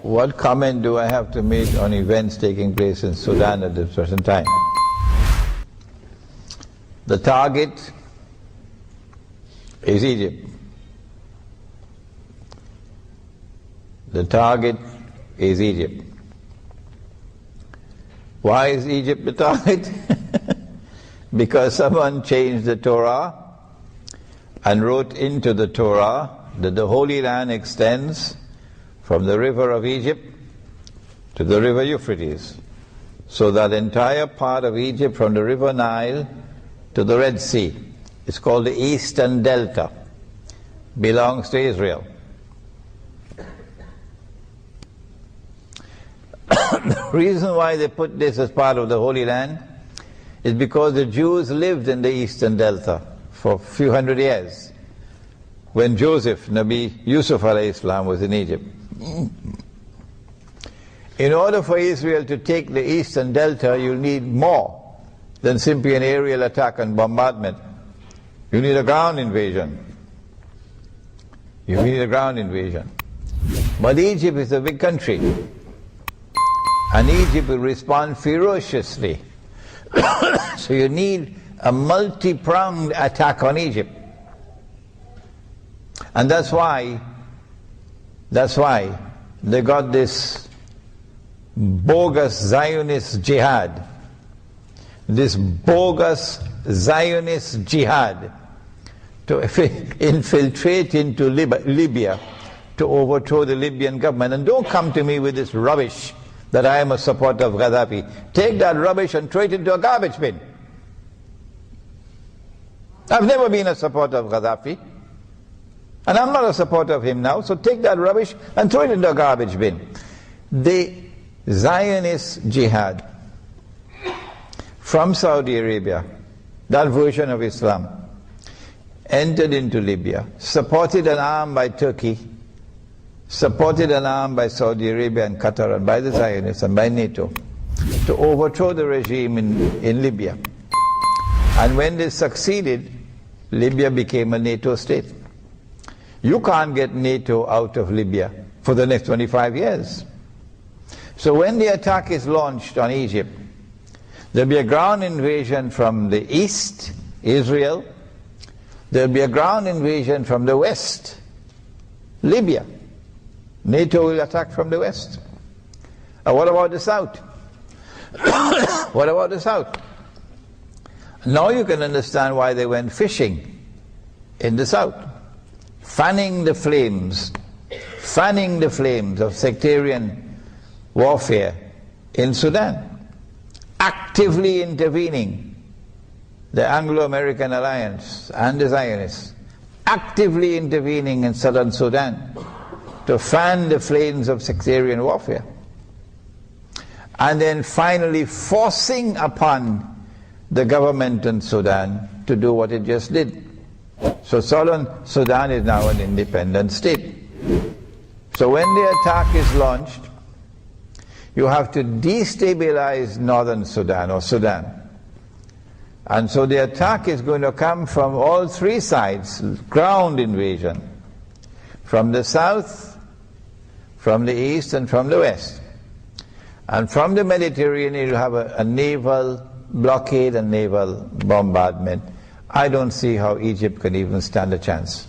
what comment do I have to make on events taking place in Sudan at this present time? The target is Egypt. The target is Egypt. Why is Egypt the target? Because someone changed the Torah and wrote into the Torah that the Holy Land extends from the river of Egypt to the river Euphrates. So that entire part of Egypt from the river Nile to the Red Sea, it's called the Eastern Delta, belongs to Israel. The reason why they put this as part of the Holy Land is because the Jews lived in the Eastern Delta for a few hundred years when Joseph, Nabi Yusuf alayhi salam, was in Egypt. In order for Israel to take the Eastern Delta, you'll need more than simply an aerial attack and bombardment. You need a ground invasion. You need a ground invasion. But Egypt is a big country, and Egypt will respond ferociously. So you need a multi-pronged attack on Egypt. And that's why they got this bogus Zionist jihad. This bogus Zionist jihad to infiltrate into Libya to overthrow the Libyan government. And don't come to me with this rubbish that I am a supporter of Gaddafi. Take that rubbish and throw it into a garbage bin. I've never been a supporter of Gaddafi, and I'm not a supporter of him now, so take that rubbish and throw it into a garbage bin. The Zionist jihad from Saudi Arabia, that version of Islam, entered into Libya, supported and armed by Turkey, supported and armed by Saudi Arabia and Qatar and by the Zionists and by NATO, to overthrow the regime in Libya. And when they succeeded, Libya became a NATO state. You can't get NATO out of Libya for the next 25 years. So when the attack is launched on Egypt, there'll be a ground invasion from the east, Israel. There'll be a ground invasion from the west, Libya. NATO will attack from the west. What about the south? What about the south? Now you can understand why they went fishing in the south, fanning the flames of sectarian warfare in Sudan, actively intervening the Anglo-American alliance and the Zionists, actively intervening in southern Sudan to fan the flames of sectarian warfare, and then finally forcing upon the government in Sudan to do what it just did. So southern Sudan is now an independent state. So when the attack is launched, you have to destabilize northern Sudan or Sudan. And so the attack is going to come from all three sides, ground invasion, from the south, from the east, and from the west. And from the Mediterranean you'll have a naval blockade and naval bombardment. I don't see how Egypt can even stand a chance.